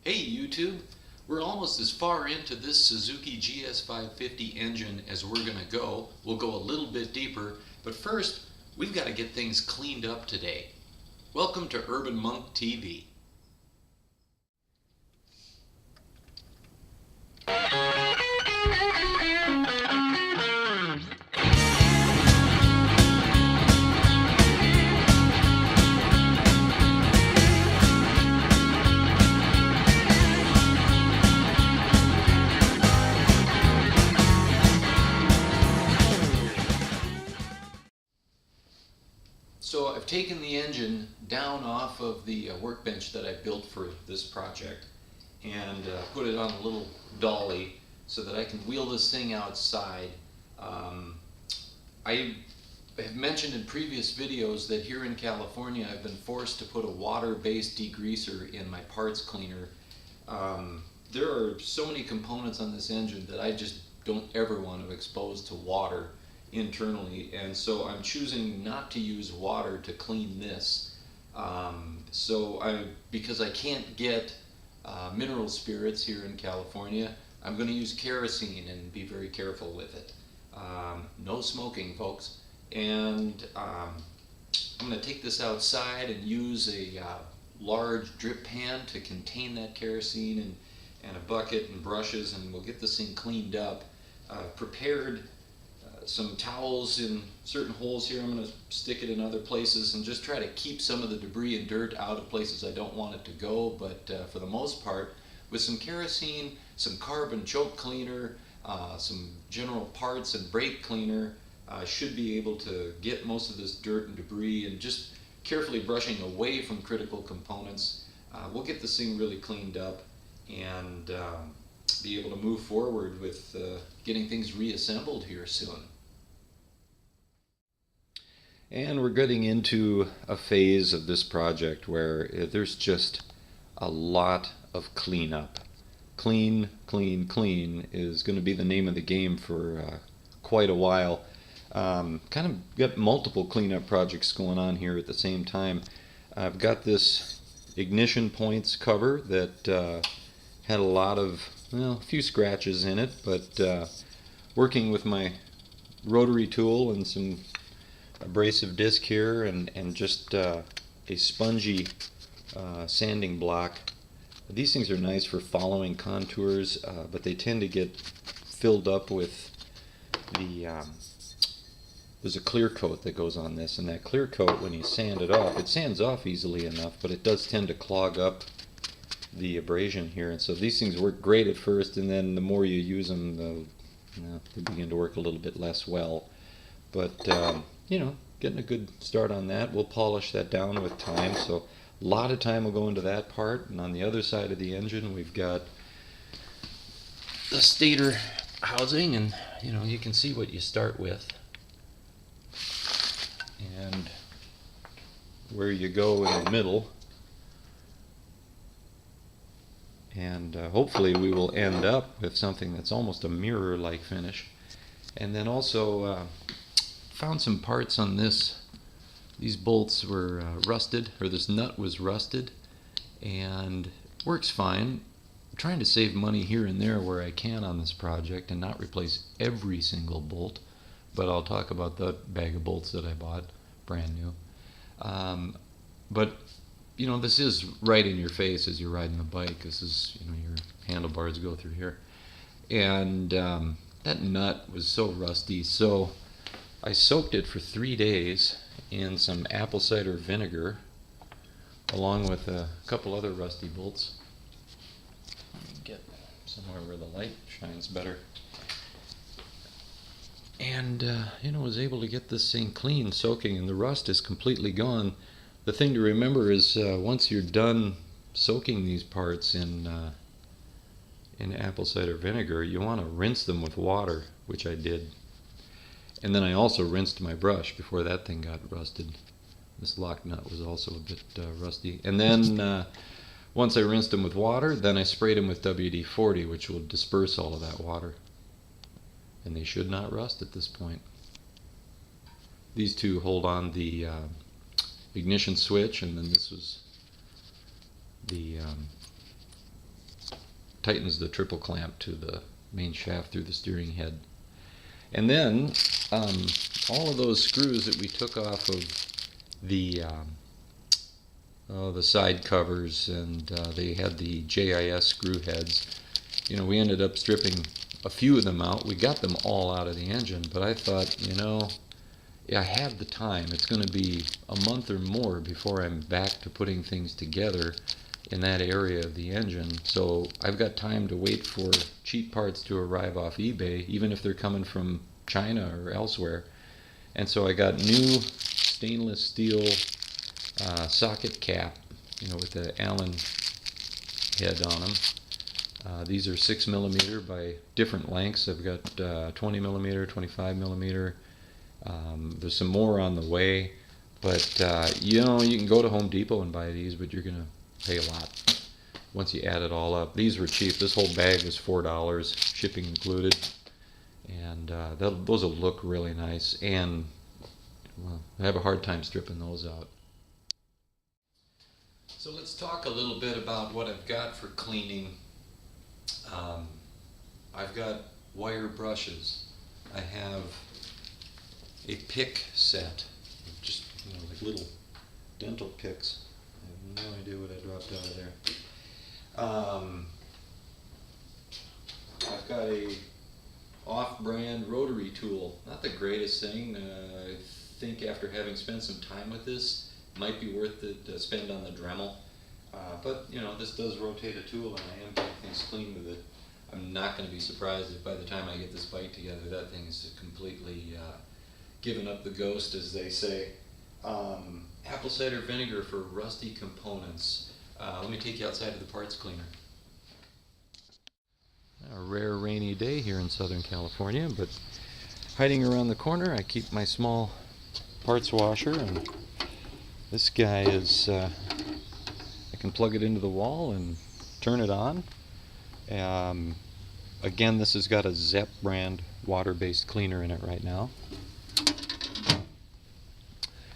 Hey YouTube, we're almost as far into this Suzuki GS550 engine as we're going to go. We'll go a little bit deeper, but first we've got to get things cleaned up today. Welcome to Urban Monk TV. So I've taken the engine down off of the workbench that I built for this project and put it on a little dolly so that I can wheel this thing outside. I have mentioned in previous videos that here in California I've been forced to put a water-based degreaser in my parts cleaner. There are so many components on this engine that I just don't ever want to expose to water internally, and so I'm choosing not to use water to clean this. Because I can't get mineral spirits here in California, I'm going to use kerosene and be very careful with it. No smoking, folks. And I'm going to take this outside and use a large drip pan to contain that kerosene, and a bucket and brushes, and we'll get this thing cleaned up. Prepared some towels in certain holes here. I'm going to stick it in other places and just try to keep some of the debris and dirt out of places I don't want it to go, but for the most part, with some kerosene, some carbon choke cleaner, some general parts and brake cleaner, should be able to get most of this dirt and debris, and just carefully brushing away from critical components, we'll get this thing really cleaned up and be able to move forward with getting things reassembled here soon. And we're getting into a phase of this project where there's just a lot of cleanup. Clean, clean, clean is going to be the name of the game for quite a while. Kind of got multiple cleanup projects going on here at the same time. I've got this ignition points cover that had a lot of, well, a few scratches in it, but working with my rotary tool and some abrasive disc here and just a spongy sanding block. These things are nice for following contours, but they tend to get filled up with the there's a clear coat that goes on this, and that clear coat, when you sand it off, it sands off easily enough, but it does tend to clog up the abrasion here. And so these things work great at first, and then the more you use them, they begin to work a little bit less well. But getting a good start on that. We'll polish that down with time, so a lot of time will go into that part. And on the other side of the engine, we've got the stator housing, and you can see what you start with and where you go in the middle. And hopefully we will end up with something that's almost a mirror-like finish. And then also found some parts on this. These bolts were rusted, or this nut was rusted, and works fine. I'm trying to save money here and there where I can on this project and not replace every single bolt, but I'll talk about that bag of bolts that I bought brand new. But this is right in your face as you're riding the bike. This is, your handlebars go through here. And that nut was so rusty, so I soaked it for 3 days in some apple cider vinegar, along with a couple other rusty bolts. Let me get somewhere where the light shines better. And, was able to get this thing clean, soaking, and the rust is completely gone. The thing to remember is once you're done soaking these parts in apple cider vinegar, you want to rinse them with water, which I did. And then I also rinsed my brush before that thing got rusted. This lock nut was also a bit rusty. And then once I rinsed them with water, then I sprayed them with WD-40, which will disperse all of that water. And they should not rust at this point. These two hold on the ignition switch, and then this was the tightens the triple clamp to the main shaft through the steering head. And then all of those screws that we took off of the side covers, and they had the JIS screw heads. You know, we ended up stripping a few of them out. We got them all out of the engine, but I thought, you know, I have the time. It's going to be a month or more before I'm back to putting things together in that area of the engine. So I've got time to wait for cheap parts to arrive off eBay, even if they're coming from China or elsewhere. And so I got new stainless steel socket cap, you know, with the Allen head on them. These are 6 millimeter by different lengths. I've got 20 millimeter, 25 millimeter. There's some more on the way, but you know, you can go to Home Depot and buy these, but you're gonna pay a lot once you add it all up. These were cheap. This whole bag was $4, shipping included, and those will look really nice. And well, I have a hard time stripping those out. So let's talk a little bit about what I've got for cleaning. I've got wire brushes. I have a pick set, just, you know, like little dental picks. I have no idea what I dropped out of there. I've got a off-brand rotary tool. Not the greatest thing. I think after having spent some time with this, it might be worth it to spend on the Dremel. But you know, this does rotate a tool, and I am getting things clean with it. I'm not going to be surprised if by the time I get this bike together, that thing is completely given up the ghost, as they say. Apple cider vinegar for rusty components. Let me take you outside of the parts cleaner. A rare rainy day here in Southern California, but hiding around the corner I keep my small parts washer, and this guy is, I can plug it into the wall and turn it on. Again, this has got a Zepp brand water-based cleaner in it right now.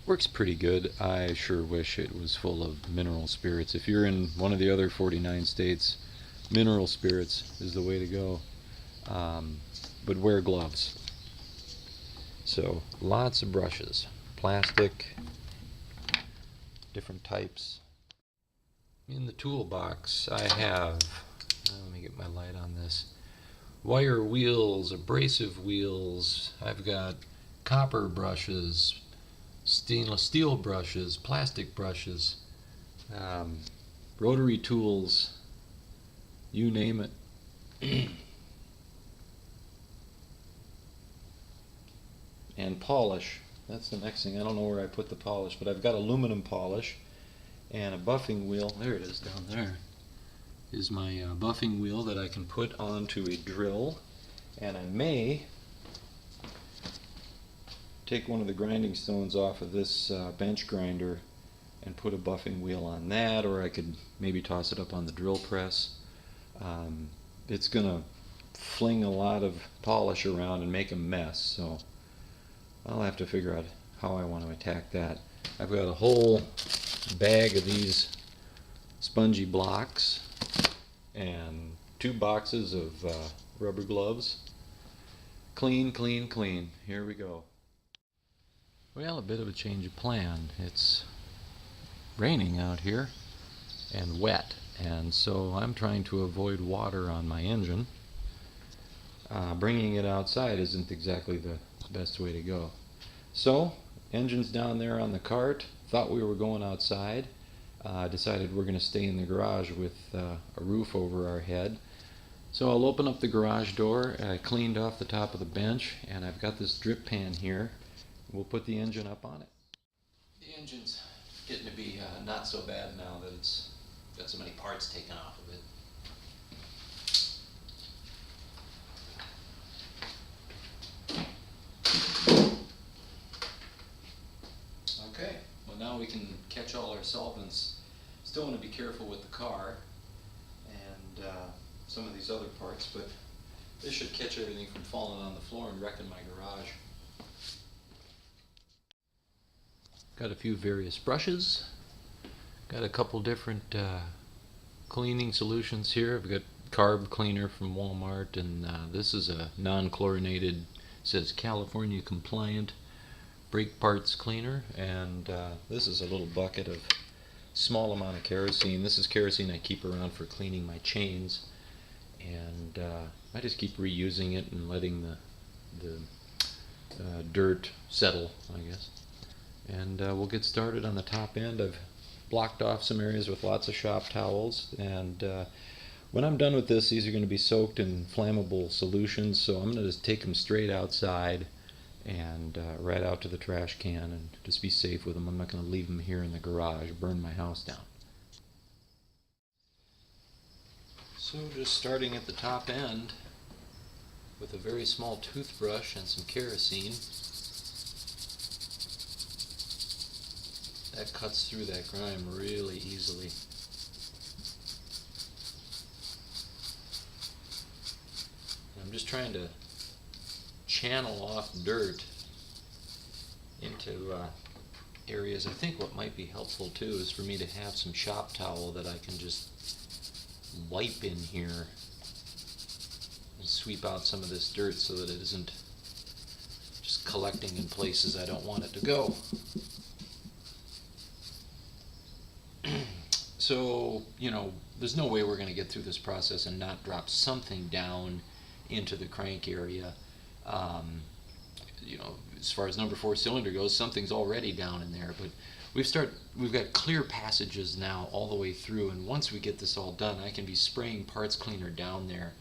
Works pretty good. I sure wish it was full of mineral spirits. If you're in one of the other 49 states, mineral spirits is the way to go. But wear gloves. So lots of brushes, plastic, different types. In the toolbox I have, let me get my light on this, wire wheels, abrasive wheels. I've got copper brushes, stainless steel brushes, plastic brushes, rotary tools, you name it. And polish. That's the next thing. I don't know where I put the polish, but I've got aluminum polish and a buffing wheel. There it is down there. Is my buffing wheel that I can put onto a drill, and I may take one of the grinding stones off of this bench grinder and put a buffing wheel on that, or I could maybe toss it up on the drill press. It's gonna fling a lot of polish around and make a mess, so I'll have to figure out how I want to attack that. I've got a whole bag of these spongy blocks and 2 boxes of rubber gloves. Clean, clean, clean. Here we go. Well, a bit of a change of plan. It's raining out here and wet, and so I'm trying to avoid water on my engine. Bringing it outside isn't exactly the best way to go. So, engine's down there on the cart. Thought we were going outside. Decided we're going to stay in the garage with a roof over our head. So I'll open up the garage door. I cleaned off the top of the bench, and I've got this drip pan here. We'll put the engine up on it. The engine's getting to be not so bad now that it's got so many parts taken off of it. Okay, well now we can catch all our solvents. Still want to be careful with the car and some of these other parts, but this should catch everything from falling on the floor and wrecking my garage. Got a few various brushes. Got a couple different cleaning solutions here. I've got carb cleaner from Walmart, and this is a non-chlorinated, says California compliant brake parts cleaner, and this is a little bucket of small amount of kerosene. This is kerosene I keep around for cleaning my chains, and I just keep reusing it and letting the dirt settle, I guess. And we'll get started on the top end. I've blocked off some areas with lots of shop towels, and when I'm done with this, these are going to be soaked in flammable solutions, so I'm going to just take them straight outside and right out to the trash can and just be safe with them. I'm not going to leave them here in the garage, burn my house down. So just starting at the top end with a very small toothbrush and some kerosene. That cuts through that grime really easily. I'm just trying to channel off dirt into areas. I think what might be helpful too is for me to have some shop towel that I can just wipe in here and sweep out some of this dirt so that it isn't just collecting in places I don't want it to go. So, there's no way we're going to get through this process and not drop something down into the crank area. As far as number 4 cylinder goes, something's already down in there, but we've got clear passages now all the way through, and once we get this all done, I can be spraying parts cleaner down there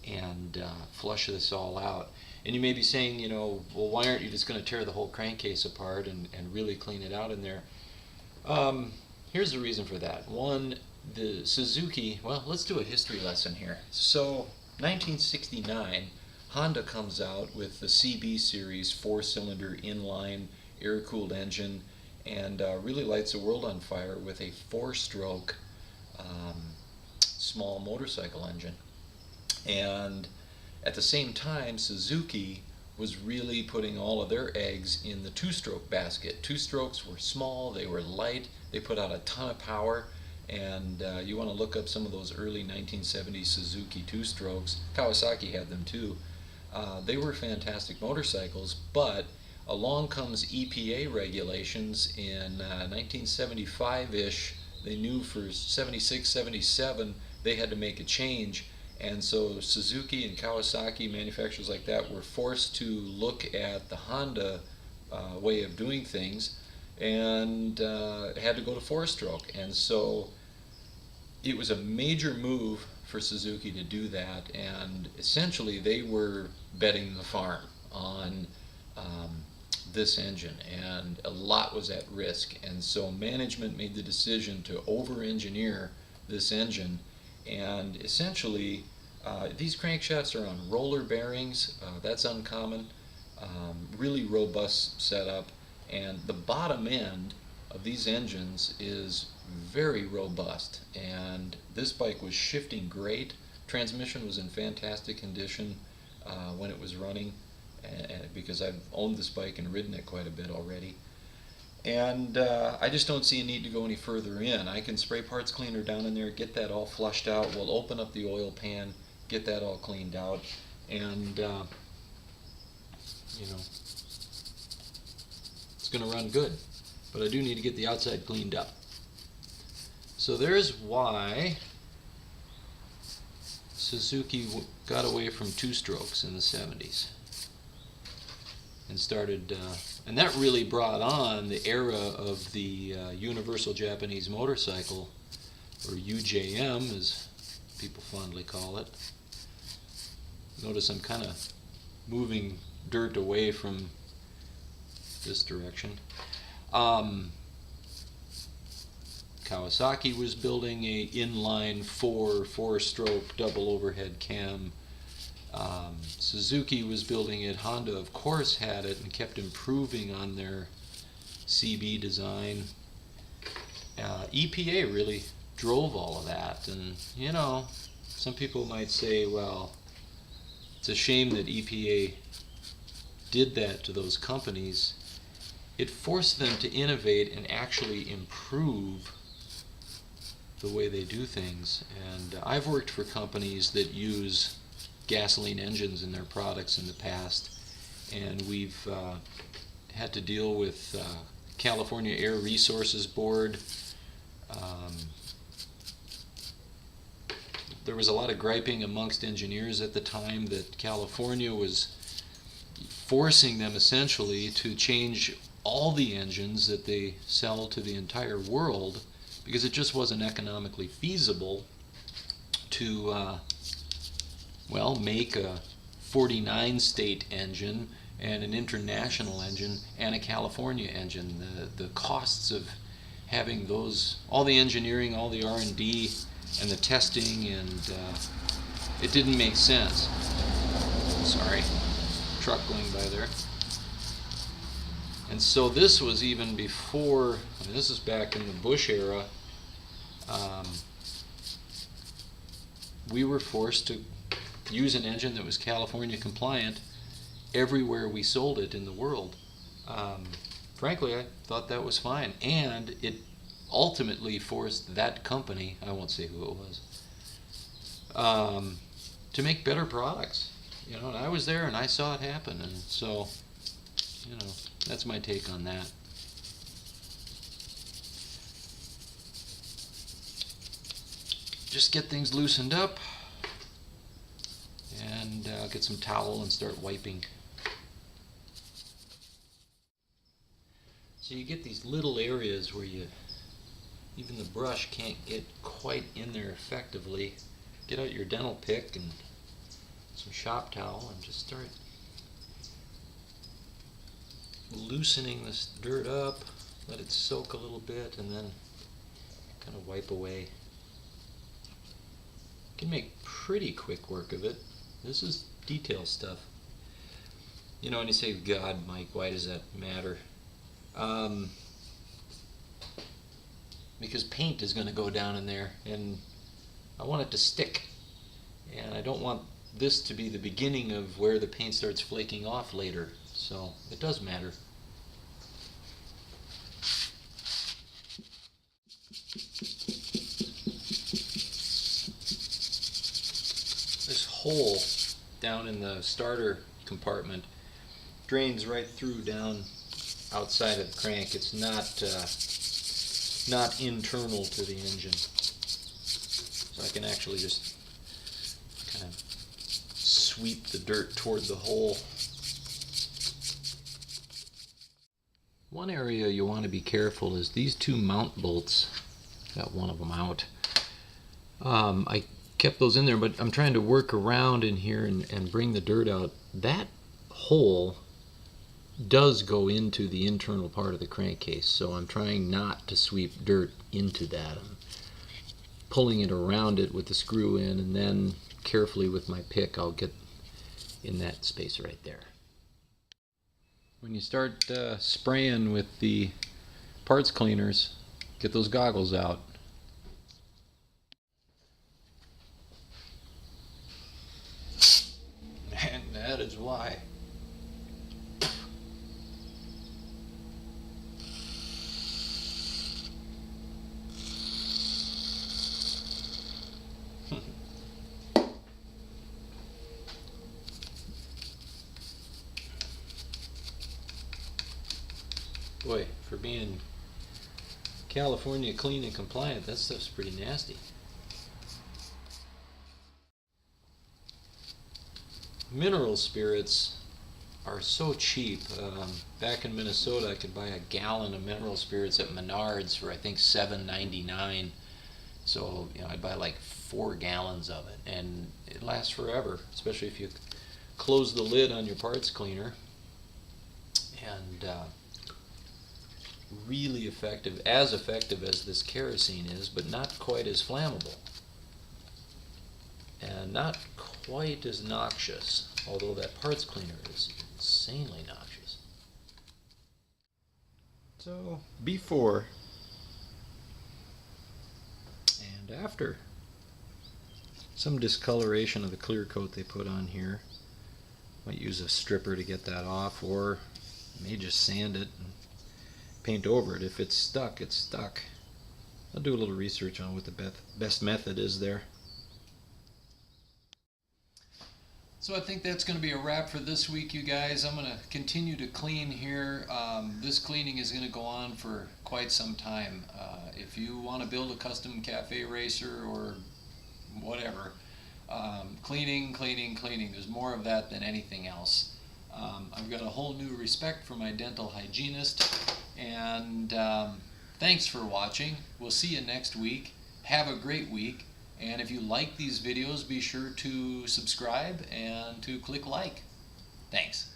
and flush this all out. And you may be saying, well, why aren't you just going to tear the whole crankcase apart and really clean it out in there? Here's the reason for that. One, the Suzuki, well, let's do a history lesson here. So, 1969, Honda comes out with the CB series 4-cylinder inline air-cooled engine and really lights the world on fire with a 4-stroke small motorcycle engine. And at the same time, Suzuki was really putting all of their eggs in the 2-stroke basket. 2-strokes were small, they were light, they put out a ton of power, and you want to look up some of those early 1970s Suzuki 2-strokes. Kawasaki had them too. They were fantastic motorcycles, but along comes EPA regulations in 1975-ish. They knew for 76, 77 they had to make a change, and so Suzuki and Kawasaki, manufacturers like that, were forced to look at the Honda way of doing things and had to go to 4-stroke. And so it was a major move for Suzuki to do that, and essentially they were betting the farm on this engine, and a lot was at risk. And so management made the decision to over-engineer this engine, and essentially these crankshafts are on roller bearings. That's uncommon. Really robust setup, and the bottom end of these engines is very robust, and this bike was shifting great. Transmission was in fantastic condition when it was running, because I've owned this bike and ridden it quite a bit already. And I just don't see a need to go any further in. I can spray parts cleaner down in there, get that all flushed out. We'll open up the oil pan, get that all cleaned out, and it's going to run good. But I do need to get the outside cleaned up. So there's why Suzuki got away from 2-strokes in the 70s and started, and that really brought on the era of the Universal Japanese Motorcycle, or UJM as people fondly call it. Notice I'm kind of moving dirt away from this direction. Kawasaki was building a inline 4-stroke double overhead cam. Suzuki was building it. Honda, of course, had it and kept improving on their CB design. EPA really drove all of that, and some people might say, well, it's a shame that EPA did that to those companies. It forced them to innovate and actually improve the way they do things. And I've worked for companies that use gasoline engines in their products in the past, and we've had to deal with California Air Resources Board. There was a lot of griping amongst engineers at the time that California was forcing them essentially to change all the engines that they sell to the entire world, because it just wasn't economically feasible to make a 49 state engine and an international engine and a California engine. The costs of having those, all the engineering, all the R&D and the testing, and it didn't make sense. Sorry, truck going by there. And so this was even before, I mean, this is back in the Bush era. We were forced to use an engine that was California compliant everywhere we sold it in the world. Frankly, I thought that was fine, and it ultimately forced that company, I won't say who it was, to make better products. You know, and I was there and I saw it happen, and so, you know, that's my take on that. Just get things loosened up, and get some towel and start wiping. So you get these little areas where even the brush can't get quite in there effectively. Get out your dental pick and some shop towel and just start loosening this dirt up, let it soak a little bit, and then kind of wipe away. You can make pretty quick work of it. This is detail stuff. You know, when you say, God, Mike, why does that matter? Because paint is going to go down in there, and I want it to stick, and I don't want this to be the beginning of where the paint starts flaking off later, so it does matter. This hole down in the starter compartment drains right through down outside of the crank. It's not internal to the engine, so I can actually just kind of sweep the dirt toward the hole. One area you want to be careful is these two mount bolts. Got one of them out. I kept those in there, but I'm trying to work around in here and bring the dirt out. That hole does go into the internal part of the crankcase, so I'm trying not to sweep dirt into that. I'm pulling it around it with the screw in, and then carefully with my pick I'll get in that space right there. When you start spraying with the parts cleaners, get those goggles out. And that is why. Boy, for being California clean and compliant, that stuff's pretty nasty. Mineral spirits are so cheap. Back in Minnesota, I could buy a gallon of mineral spirits at Menards for I think $7.99. So I'd buy like 4 gallons of it, and it lasts forever, especially if you close the lid on your parts cleaner. And really effective as this kerosene is, but not quite as flammable. And not quite as noxious, although that parts cleaner is insanely noxious. So, before and after. Some discoloration of the clear coat they put on here. Might use a stripper to get that off, or may just sand it and paint over it. If it's stuck, it's stuck. I'll do a little research on what the best method is there. So I think that's going to be a wrap for this week, you guys. I'm going to continue to clean here. This cleaning is going to go on for quite some time. If you want to build a custom cafe racer or whatever, cleaning. There's more of that than anything else. I've got a whole new respect for my dental hygienist, and thanks for watching. We'll see you next week. Have a great week. And if you like these videos, be sure to subscribe and to click like. Thanks.